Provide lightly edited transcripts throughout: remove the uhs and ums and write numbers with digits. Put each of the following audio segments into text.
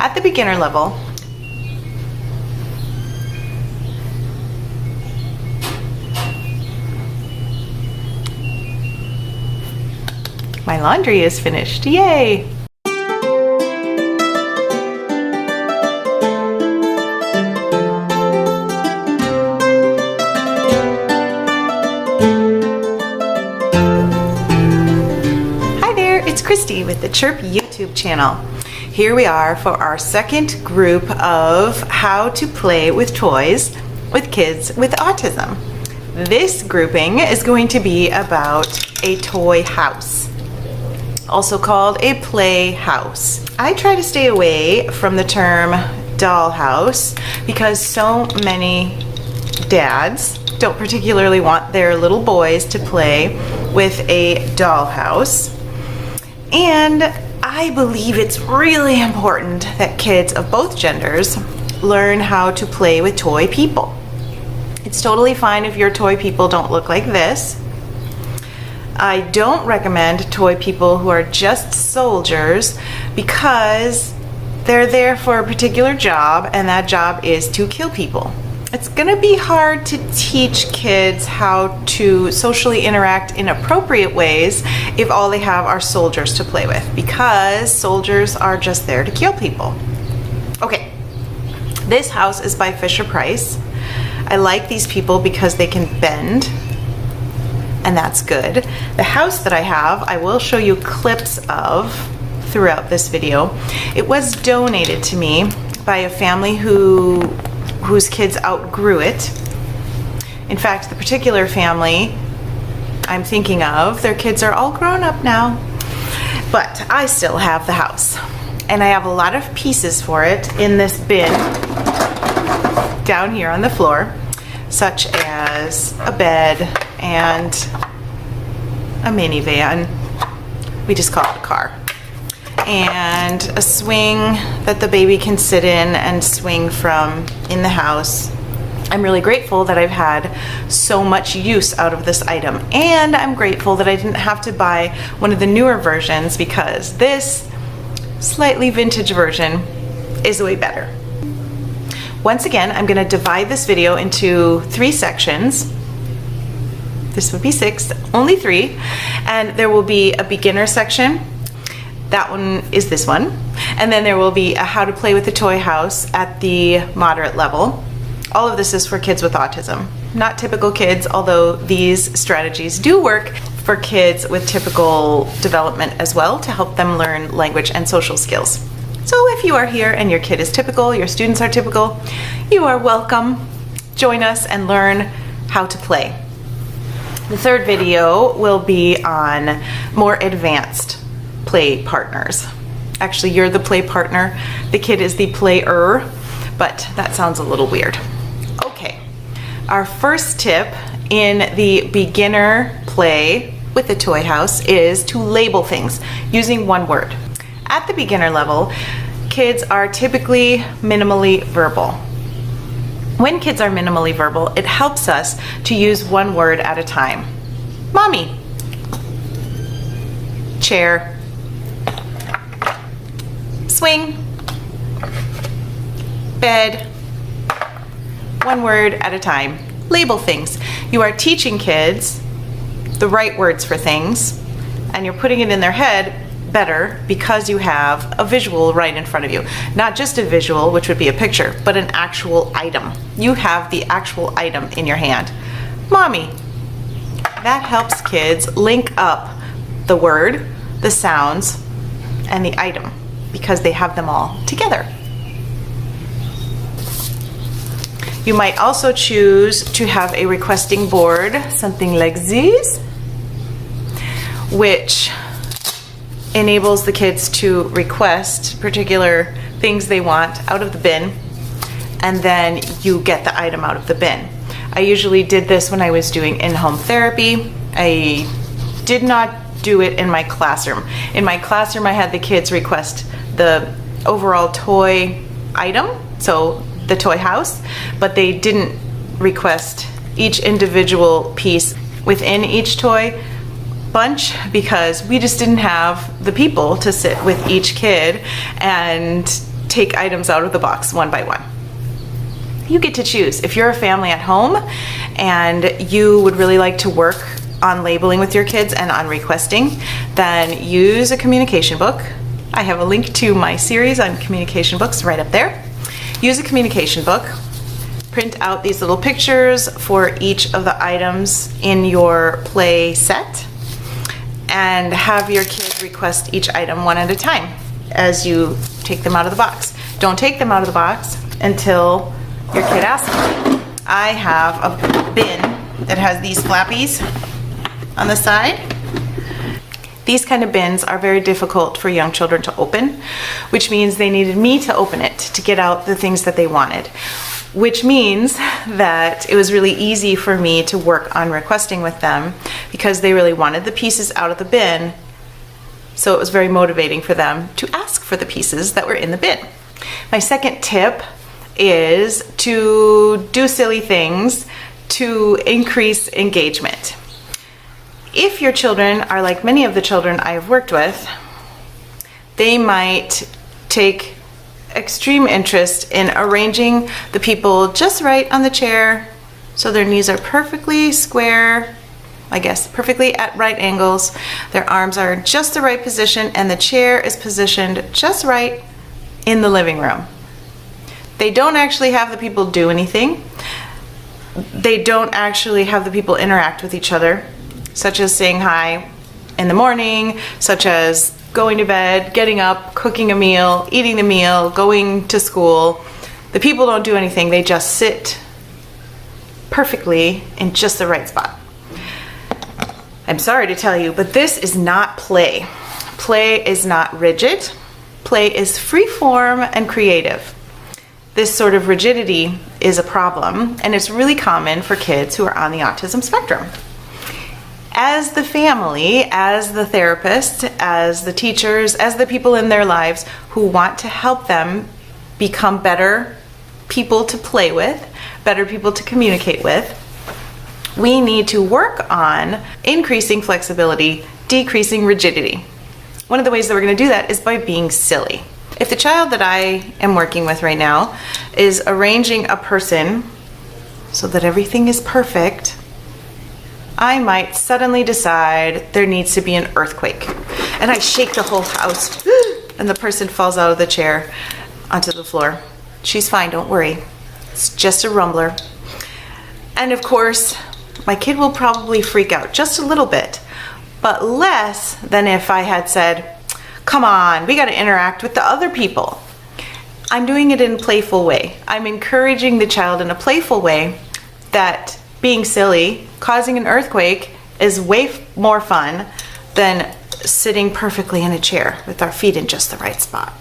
At the beginner level, my laundry is finished. Yay! Hi there, it's Christy with the Chirp YouTube channel. Here we are for our second group of how to play with toys with kids with autism. This grouping is going to be about a toy house, also called a playhouse. I try to stay away from the term dollhouse because so many dads don't particularly want their little boys to play with a dollhouse. And I believe it's really important that kids of both genders learn how to play with toy people. It's totally fine if your toy people don't look like this. I don't recommend toy people who are just soldiers because they're there for a particular job, and that job is to kill people. It's gonna be hard to teach kids how to socially interact in appropriate ways if all they have are soldiers to play with, because soldiers are just there to kill people. Okay, this house is by Fisher-Price. I like these people because they can bend, and that's good. The house that I have, I will show you clips of throughout this video. It was donated to me by a family whose kids outgrew it. In fact, the particular family I'm thinking of, their kids are all grown up now, but I still have the house. And I have a lot of pieces for it in this bin down here on the floor, such as a bed and a minivan. We just call it a car. And a swing that the baby can sit in and swing from in the house. I'm really grateful that I've had so much use out of this item, and I'm grateful that I didn't have to buy one of the newer versions because this slightly vintage version is way better. Once again, I'm going to divide this video into 3 sections. This would be 6, only 3, and there will be a beginner section. That one is this one. And then there will be a how to play with the toy house at the moderate level. All of this is for kids with autism. Not typical kids, although these strategies do work for kids with typical development as well to help them learn language and social skills. So if you are here and your kid is typical, your students are typical, you are welcome. Join us and learn how to play. The third video will be on more advanced play partners. Actually, you're the play partner, the kid is the player, but that sounds a little weird. Okay, our first tip in the beginner play with the toy house is to label things using one word. At the beginner level, kids are typically minimally verbal. When kids are minimally verbal, it helps us to use one word at a time. Mommy, chair, swing, bed, one word at a time. Label things. You are teaching kids the right words for things, and you're putting it in their head better because you have a visual right in front of you. Not just a visual, which would be a picture, but an actual item. You have the actual item in your hand. Mommy. That helps kids link up the word, the sounds, and the item because they have them all together. You might also choose to have a requesting board, something like this, which enables the kids to request particular things they want out of the bin, and then you get the item out of the bin. I usually did this when I was doing in-home therapy. I did not do it in my classroom. In my classroom, I had the kids request the overall toy item, so the toy house, but they didn't request each individual piece within each toy bunch because we just didn't have the people to sit with each kid and take items out of the box one by one. You get to choose. If you're a family at home and you would really like to work on labeling with your kids and on requesting, then use a communication book. I have a link to my series on communication books right up there. Use a communication book. Print out these little pictures for each of the items in your play set and have your kids request each item one at a time as you take them out of the box. Don't take them out of the box until your kid asks you. I have a bin that has these flappies on the side. These kind of bins are very difficult for young children to open, which means they needed me to open it to get out the things that they wanted, which means that it was really easy for me to work on requesting with them because they really wanted the pieces out of the bin. So it was very motivating for them to ask for the pieces that were in the bin. My second tip is to do silly things to increase engagement. If your children are like many of the children I have worked with, they might take extreme interest in arranging the people just right on the chair so their knees are perfectly square, I guess, perfectly at right angles. Their arms are in just the right position and the chair is positioned just right in the living room. They don't actually have the people do anything. They don't actually have the people interact with each other, such as saying hi in the morning, such as going to bed, getting up, cooking a meal, eating the meal, going to school. The people don't do anything. They just sit perfectly in just the right spot. I'm sorry to tell you, but this is not play. Play is not rigid. Play is free form and creative. This sort of rigidity is a problem, and it's really common for kids who are on the autism spectrum. As the family, as the therapist, as the teachers, as the people in their lives who want to help them become better people to play with, better people to communicate with, we need to work on increasing flexibility, decreasing rigidity. One of the ways that we're going to do that is by being silly. If the child that I am working with right now is arranging a person so that everything is perfect, I might suddenly decide there needs to be an earthquake. And I shake the whole house and the person falls out of the chair onto the floor. She's fine, don't worry. It's just a rumbler. And of course, my kid will probably freak out just a little bit, but less than if I had said, come on, we got to interact with the other people. I'm doing it in a playful way. I'm encouraging the child in a playful way that being silly, causing an earthquake is way more fun than sitting perfectly in a chair with our feet in just the right spot.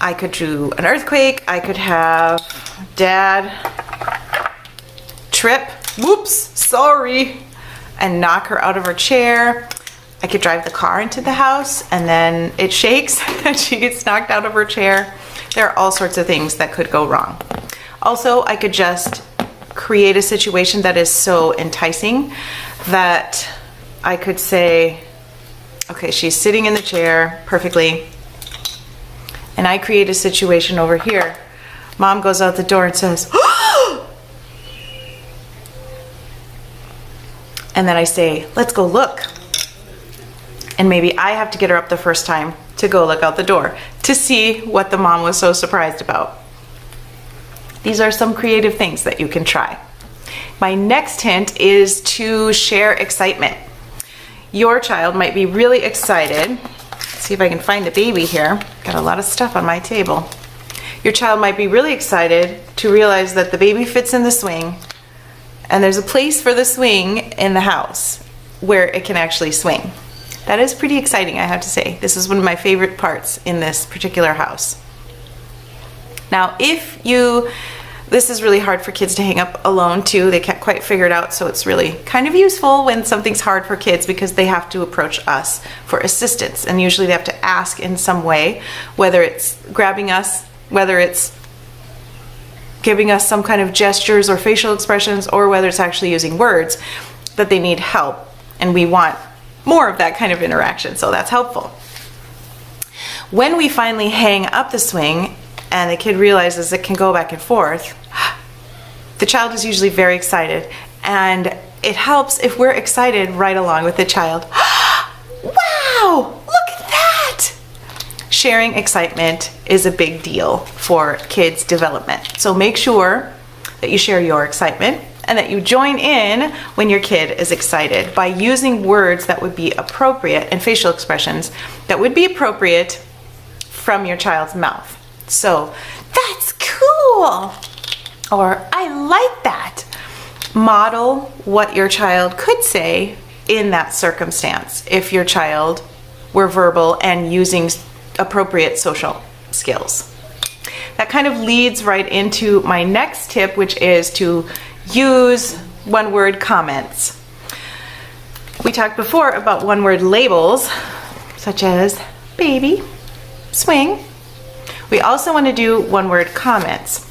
I could do an earthquake. I could have Dad trip, whoops, sorry, and knock her out of her chair. I could drive the car into the house and then it shakes and she gets knocked out of her chair. There are all sorts of things that could go wrong. Also, I could just create a situation that is so enticing that I could say, okay, she's sitting in the chair perfectly, and I create a situation over here. Mom goes out the door and says, oh! And then I say, let's go look. And maybe I have to get her up the first time to go look out the door to see what the mom was so surprised about. These are some creative things that you can try. My next hint is to share excitement. Your child might be really excited. Let's see if I can find the baby here. Got a lot of stuff on my table. Your child might be really excited to realize that the baby fits in the swing and there's a place for the swing in the house where it can actually swing. That is pretty exciting, I have to say. This is one of my favorite parts in this particular house. Now, this is really hard for kids to hang up alone too. They can't quite figure it out, so it's really kind of useful when something's hard for kids because they have to approach us for assistance. And usually they have to ask in some way, whether it's grabbing us, whether it's giving us some kind of gestures or facial expressions, or whether it's actually using words, that they need help. And we want more of that kind of interaction, so that's helpful. When we finally hang up the swing and the kid realizes it can go back and forth, the child is usually very excited, and it helps if we're excited right along with the child. Wow, look at that! Sharing excitement is a big deal for kids' development. So make sure that you share your excitement and that you join in when your kid is excited by using words that would be appropriate and facial expressions that would be appropriate from your child's mouth. So, that's cool! Or, I like that. Model what your child could say in that circumstance if your child were verbal and using appropriate social skills. That kind of leads right into my next tip, which is to use one-word comments. We talked before about one-word labels, such as baby, swing. We also want to do one-word comments.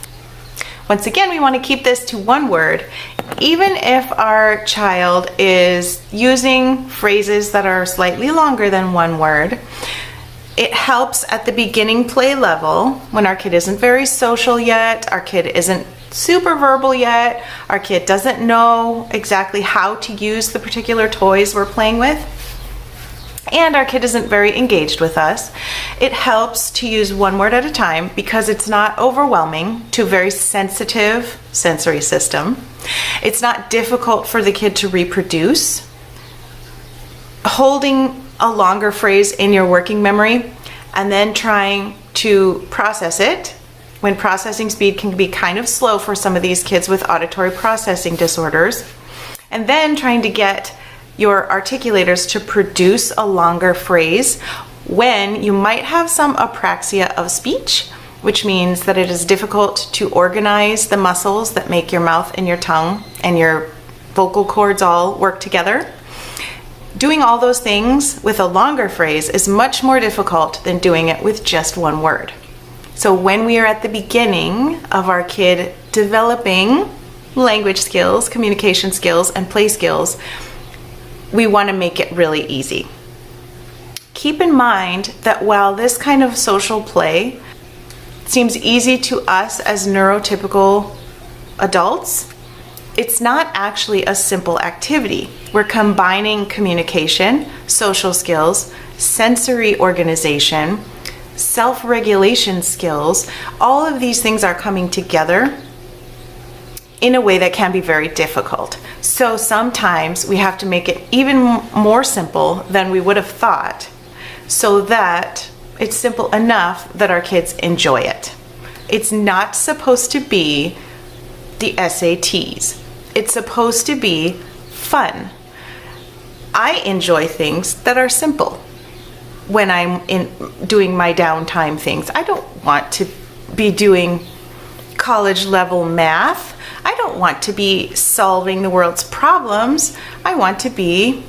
Once again, we want to keep this to one word, even if our child is using phrases that are slightly longer than one word. It helps at the beginning play level when our kid isn't very social yet, our kid isn't super verbal yet, our kid doesn't know exactly how to use the particular toys we're playing with, and our kid isn't very engaged with us. It helps to use one word at a time because it's not overwhelming to a very sensitive sensory system. It's not difficult for the kid to reproduce. Holding a longer phrase in your working memory and then trying to process it, when processing speed can be kind of slow for some of these kids with auditory processing disorders, and then trying to get your articulators to produce a longer phrase when you might have some apraxia of speech, which means that it is difficult to organize the muscles that make your mouth and your tongue and your vocal cords all work together. Doing all those things with a longer phrase is much more difficult than doing it with just one word. So when we are at the beginning of our kid developing language skills, communication skills, and play skills, we want to make it really easy. Keep in mind that while this kind of social play seems easy to us as neurotypical adults, it's not actually a simple activity. We're combining communication, social skills, sensory organization, self-regulation skills. All of these things are coming together in a way that can be very difficult. So sometimes we have to make it even more simple than we would have thought so that it's simple enough that our kids enjoy it. It's not supposed to be the SATs. It's supposed to be fun. I enjoy things that are simple when I'm doing my downtime things. I don't want to be doing college level math. I don't want to be solving the world's problems. I want to be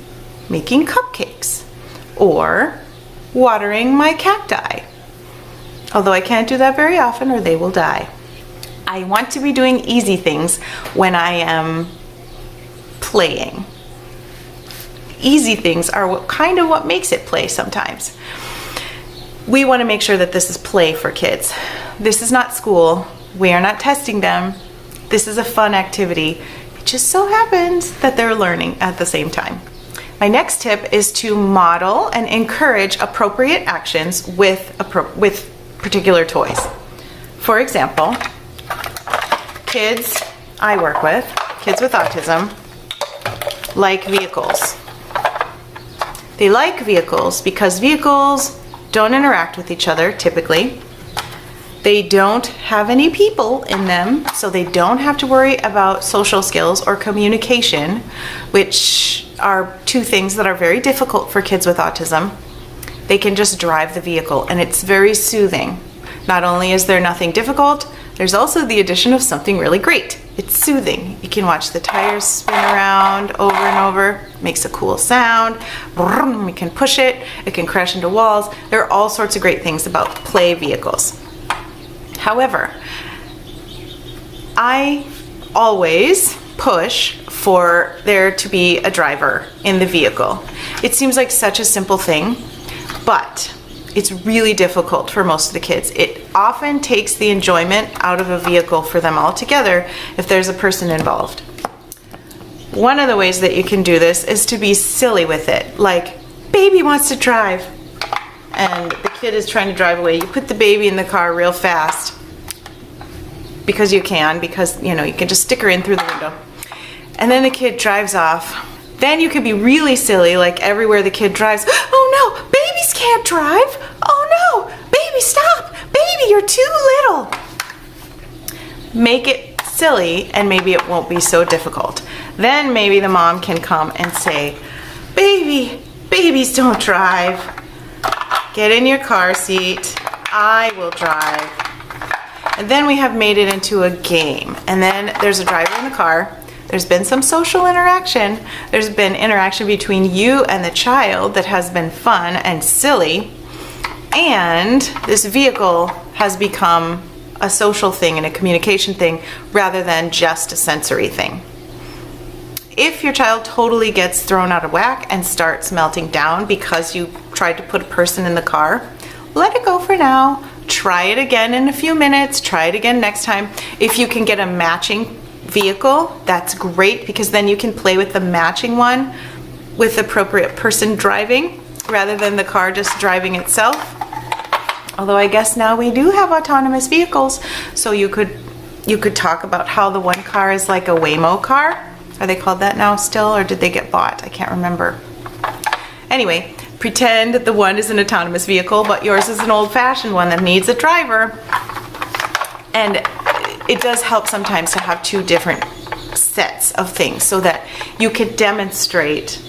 making cupcakes or watering my cacti. Although I can't do that very often or they will die. I want to be doing easy things when I am playing. Easy things are what makes it play sometimes. We want to make sure that this is play for kids. This is not school. We are not testing them. This is a fun activity. It just so happens that they're learning at the same time. My next tip is to model and encourage appropriate actions with particular toys. For example, kids I work with, kids with autism, like vehicles. They like vehicles because vehicles don't interact with each other typically. They don't have any people in them, so they don't have to worry about social skills or communication, which are two things that are very difficult for kids with autism. They can just drive the vehicle, and it's very soothing. Not only is there nothing difficult, there's also the addition of something really great. It's soothing. You can watch the tires spin around over and over. It makes a cool sound. Vroom, you can push it. It can crash into walls. There are all sorts of great things about play vehicles. However, I always push for there to be a driver in the vehicle. It seems like such a simple thing, but it's really difficult for most of the kids. It often takes the enjoyment out of a vehicle for them altogether if there's a person involved. One of the ways that you can do this is to be silly with it, like baby wants to drive and the kid is trying to drive away. You put the baby in the car real fast because you can just stick her in through the window, and then the kid drives off. Then you can be really silly, like everywhere the kid drives, oh no, babies can't drive. Oh no, baby, stop. Baby, you're too little. Make it silly and maybe it won't be so difficult. Then maybe the mom can come and say, babies don't drive. Get in your car seat. I will drive. And then we have made it into a game. And then there's a driver in the car. There's been some social interaction. There's been interaction between you and the child that has been fun and silly. And this vehicle has become a social thing and a communication thing rather than just a sensory thing. If your child totally gets thrown out of whack and starts melting down because you tried to put a person in the car, let it go for now. Try it again in a few minutes. Try it again next time. If you can get a matching vehicle, that's great, because then you can play with the matching one with the appropriate person driving rather than the car just driving itself. Although I guess now we do have autonomous vehicles, so you could talk about how the one car is like a Waymo car. Are they called that now still, or did they get bought? I can't remember. Anyway, pretend the one is an autonomous vehicle, but yours is an old-fashioned one that needs a driver. And it does help sometimes to have two different sets of things so that you can demonstrate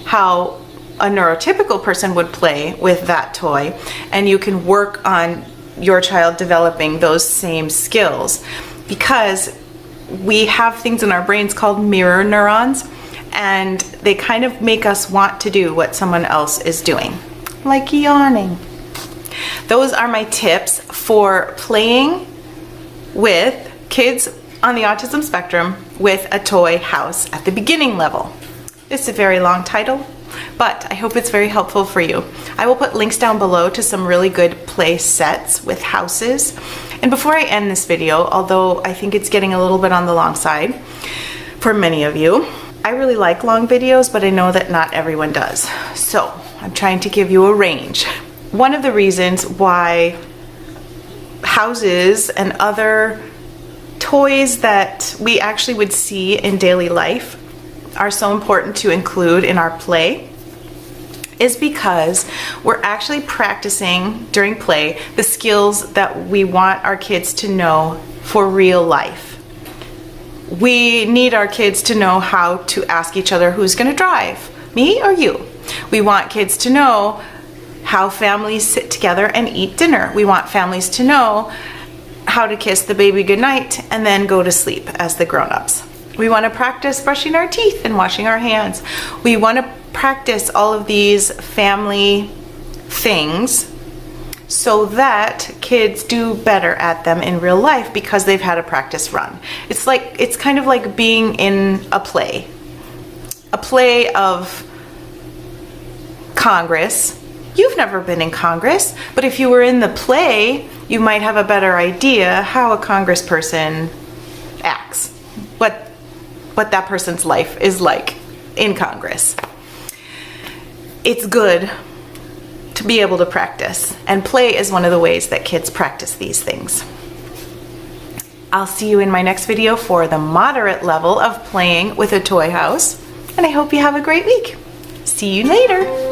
how a neurotypical person would play with that toy, and you can work on your child developing those same skills, because we have things in our brains called mirror neurons, and they kind of make us want to do what someone else is doing, like yawning. Those are my tips for playing with kids on the autism spectrum with a toy house at the beginning level. It's a very long title, but I hope it's very helpful for you. I will put links down below to some really good play sets with houses. And before I end this video, although I think it's getting a little bit on the long side for many of you, I really like long videos, but I know that not everyone does. So I'm trying to give you a range. One of the reasons why houses and other toys that we actually would see in daily life are so important to include in our play is because we're actually practicing during play the skills that we want our kids to know for real life. We need our kids to know how to ask each other who's going to drive, me or you. We want kids to know how families sit together and eat dinner. We want families to know how to kiss the baby goodnight and then go to sleep as the grown-ups. We want to practice brushing our teeth and washing our hands. We want to practice all of these family things so that kids do better at them in real life because they've had a practice run. It's kind of like being in a play of Congress. You've never been in Congress, but if you were in the play, you might have a better idea how a congressperson acts, what that person's life is like in Congress. It's good to be able to practice, and play is one of the ways that kids practice these things. I'll see you in my next video for the moderate level of playing with a toy house, and I hope you have a great week. See you later.